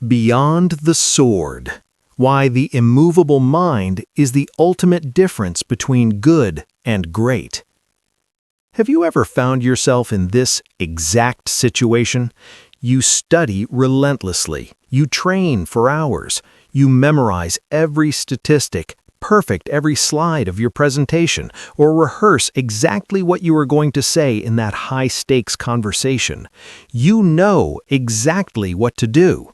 Beyond the sword. Why the immovable mind is the ultimate difference between good and great. Have you ever found yourself in this exact situation? You study relentlessly, you train for hours, you memorize every statistic, perfect every slide of your presentation, or rehearse exactly what you are going to say in that high-stakes conversation. You know exactly what to do.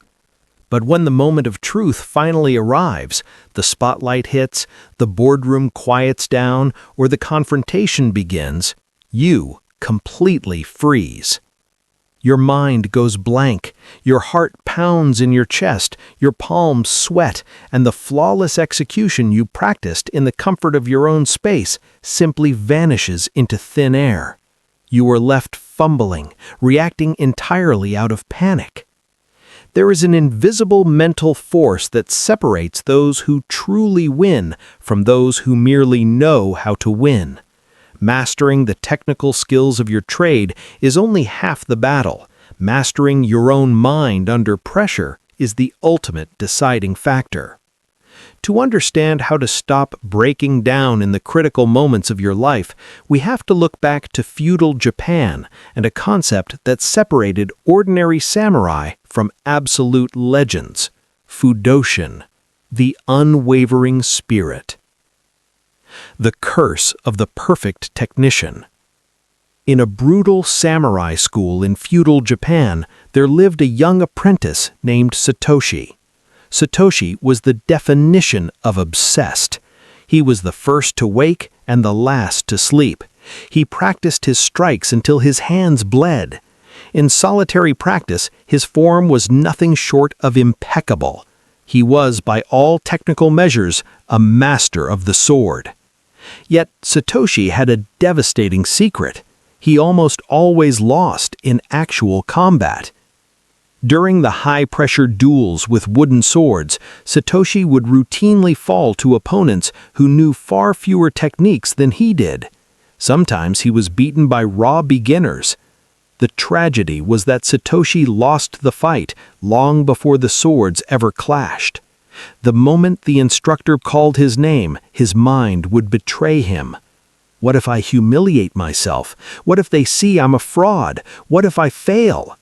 But when the moment of truth finally arrives, the spotlight hits, the boardroom quiets down, or the confrontation begins, you completely freeze. Your mind goes blank, your heart pounds in your chest, your palms sweat, and the flawless execution you practiced in the comfort of your own space simply vanishes into thin air. You are left fumbling, reacting entirely out of panic. There is an invisible mental force that separates those who truly win from those who merely know how to win. Mastering the technical skills of your trade is only half the battle. Mastering your own mind under pressure is the ultimate deciding factor. To understand how to stop breaking down in the critical moments of your life, we have to look back to feudal Japan and a concept that separated ordinary samurai from absolute legends: Fudoshin, the unwavering spirit. The curse of the perfect technician. In a brutal samurai school in feudal Japan, there lived a young apprentice named Satoshi. Satoshi was the definition of obsessed. He was the first to wake and the last to sleep. He practiced his strikes until his hands bled. In solitary practice, his form was nothing short of impeccable. He was, by all technical measures, a master of the sword. Yet Satoshi had a devastating secret. He almost always lost in actual combat. During the high-pressure duels with wooden swords, Satoshi would routinely fall to opponents who knew far fewer techniques than he did. Sometimes he was beaten by raw beginners. The tragedy was that Satoshi lost the fight long before the swords ever clashed. The moment the instructor called his name, his mind would betray him. What if I humiliate myself? What if they see I'm a fraud? What if I fail?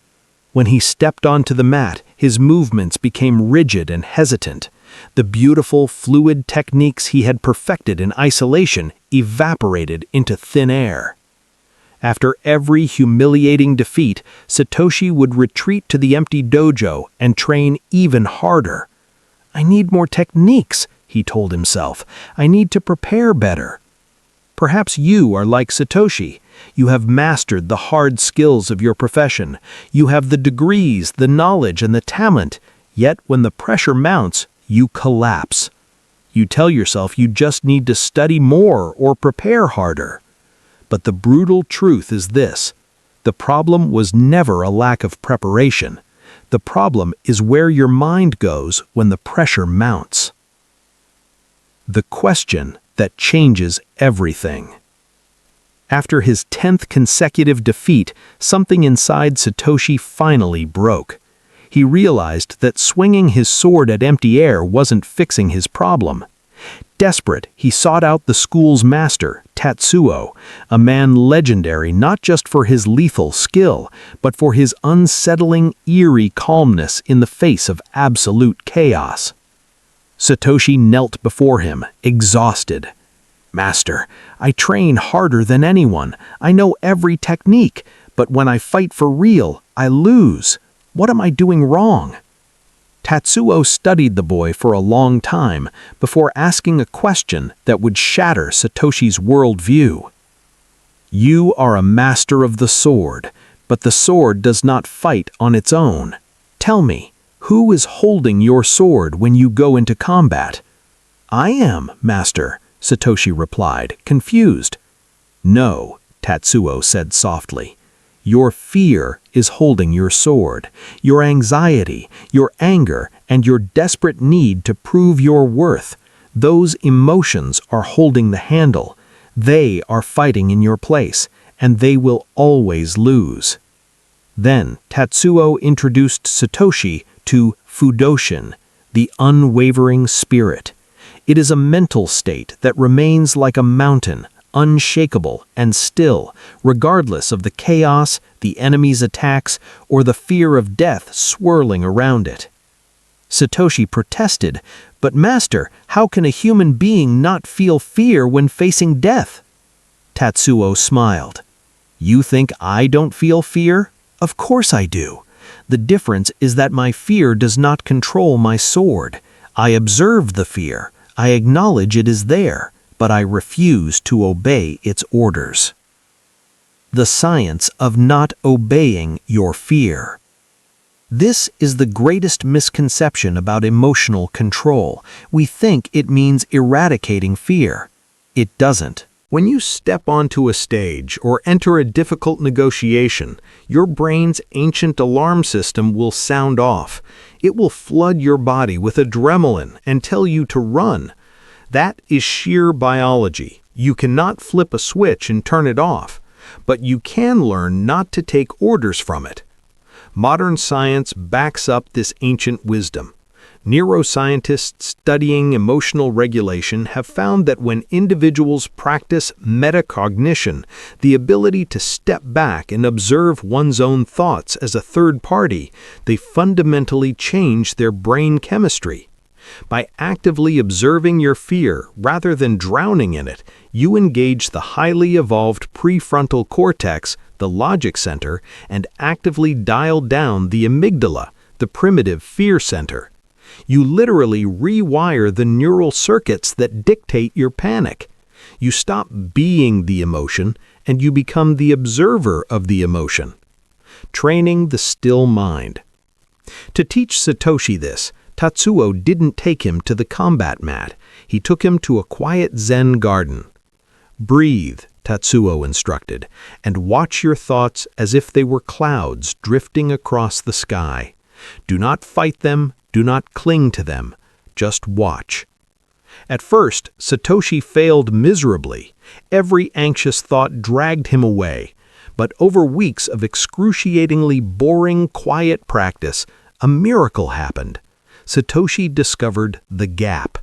When he stepped onto the mat, his movements became rigid and hesitant. The beautiful, fluid techniques he had perfected in isolation evaporated into thin air. After every humiliating defeat, Satoshi would retreat to the empty dojo and train even harder. "I need more techniques," he told himself. "I need to prepare better." Perhaps you are like Satoshi. You have mastered the hard skills of your profession. You have the degrees, the knowledge, and the talent. Yet when the pressure mounts, you collapse. You tell yourself you just need to study more or prepare harder. But the brutal truth is this: the problem was never a lack of preparation. The problem is where your mind goes when the pressure mounts. The question that changes everything. After his 10th consecutive defeat, something inside Satoshi finally broke. He realized that swinging his sword at empty air wasn't fixing his problem. Desperate, he sought out the school's master, Tatsuo, a man legendary not just for his lethal skill, but for his unsettling, eerie calmness in the face of absolute chaos. Satoshi knelt before him, exhausted. "Master, I train harder than anyone. I know every technique, but when I fight for real, I lose. What am I doing wrong?" Tatsuo studied the boy for a long time before asking a question that would shatter Satoshi's worldview. "You are a master of the sword, but the sword does not fight on its own. Tell me, who is holding your sword when you go into combat?" "I am, master," Satoshi replied, confused. "No," Tatsuo said softly. "Your fear is holding your sword. Your anxiety, your anger, and your desperate need to prove your worth. Those emotions are holding the handle. They are fighting in your place, and they will always lose." Then Tatsuo introduced Satoshi to Fudoshin, the unwavering spirit. It is a mental state that remains like a mountain, unshakable and still, regardless of the chaos, the enemy's attacks, or the fear of death swirling around it. Satoshi protested, "But Master, how can a human being not feel fear when facing death?" Tatsuo smiled. "You think I don't feel fear? Of course I do. The difference is that my fear does not control my sword. I observe the fear. I acknowledge it is there, but I refuse to obey its orders." The science of not obeying your fear. This is the greatest misconception about emotional control. We think it means eradicating fear. It doesn't. When you step onto a stage or enter a difficult negotiation, your brain's ancient alarm system will sound off. It will flood your body with adrenaline and tell you to run. That is sheer biology. You cannot flip a switch and turn it off, but you can learn not to take orders from it. Modern science backs up this ancient wisdom. Neuroscientists studying emotional regulation have found that when individuals practice metacognition, the ability to step back and observe one's own thoughts as a third party, they fundamentally change their brain chemistry. By actively observing your fear rather than drowning in it, you engage the highly evolved prefrontal cortex, the logic center, and actively dial down the amygdala, the primitive fear center. You literally rewire the neural circuits that dictate your panic. You stop being the emotion and you become the observer of the emotion. Training the still mind. To teach Satoshi this, Tatsuo didn't take him to the combat mat. He took him to a quiet Zen garden. "Breathe," Tatsuo instructed, "and watch your thoughts as if they were clouds drifting across the sky. Do not fight them, do not cling to them, just watch." At first, Satoshi failed miserably. Every anxious thought dragged him away. But over weeks of excruciatingly boring, quiet practice, a miracle happened. Satoshi discovered the gap.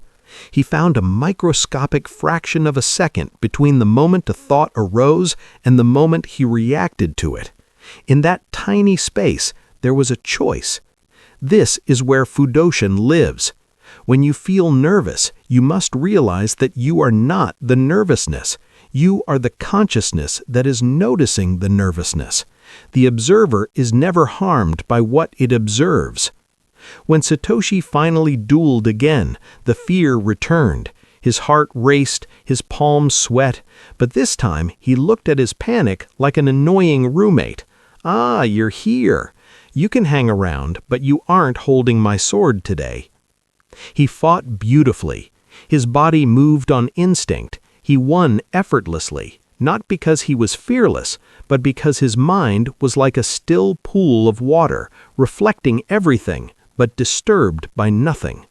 He found a microscopic fraction of a second between the moment a thought arose and the moment he reacted to it. In that tiny space, there was a choice. This is where Fudoshin lives. When you feel nervous, you must realize that you are not the nervousness. You are the consciousness that is noticing the nervousness. The observer is never harmed by what it observes. When Satoshi finally dueled again, the fear returned. His heart raced, his palms sweat, but this time he looked at his panic like an annoying roommate. "Ah, you're here. You can hang around, but you aren't holding my sword today." He fought beautifully. His body moved on instinct. He won effortlessly, not because he was fearless, but because his mind was like a still pool of water, reflecting everything, but disturbed by nothing.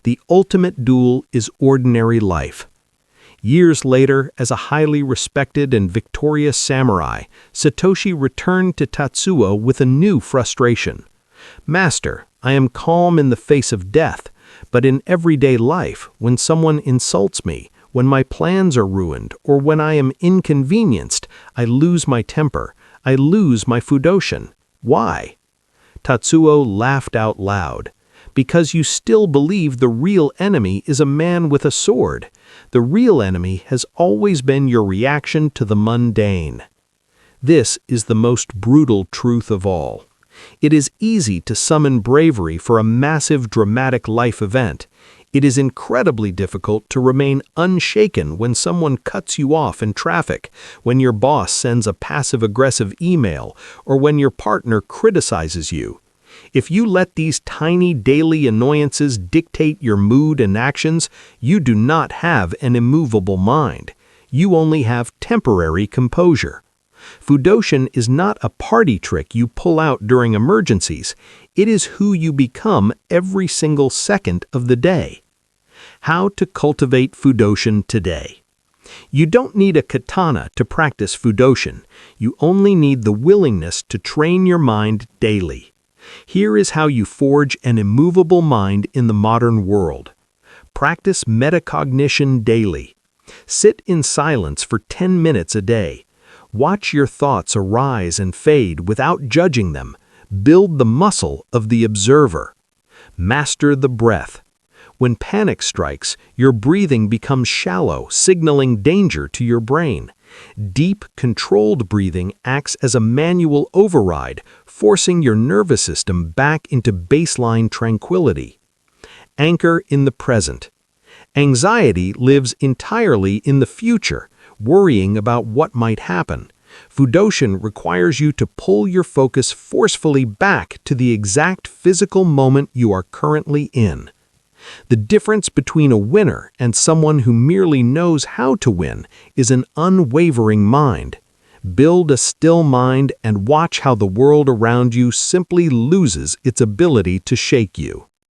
The ultimate duel is ordinary life. Years later, as a highly respected and victorious samurai, Satoshi returned to Tatsuo with a new frustration. "Master, I am calm in the face of death, but in everyday life, when someone insults me, when my plans are ruined, or when I am inconvenienced, I lose my temper, I lose my Fudoshin. Why?" Tatsuo laughed out loud. "Because you still believe the real enemy is a man with a sword. The real enemy has always been your reaction to the mundane." This is the most brutal truth of all. It is easy to summon bravery for a massive dramatic life event. It is incredibly difficult to remain unshaken when someone cuts you off in traffic, when your boss sends a passive-aggressive email, or when your partner criticizes you. If you let these tiny daily annoyances dictate your mood and actions, you do not have an immovable mind. You only have temporary composure. Fudoshin is not a party trick you pull out during emergencies. It is who you become every single second of the day. How to cultivate Fudoshin today. You don't need a katana to practice Fudoshin. You only need the willingness to train your mind daily. Here is how you forge an immovable mind in the modern world. Practice metacognition daily. Sit in silence for 10 minutes a day. Watch your thoughts arise and fade without judging them. Build the muscle of the observer. Master the breath. When panic strikes, your breathing becomes shallow, signaling danger to your brain. Deep, controlled breathing acts as a manual override, forcing your nervous system back into baseline tranquility. Anchor in the present. Anxiety lives entirely in the future, worrying about what might happen. Fudoshin requires you to pull your focus forcefully back to the exact physical moment you are currently in. The difference between a winner and someone who merely knows how to win is an unwavering mind. Build a still mind and watch how the world around you simply loses its ability to shake you.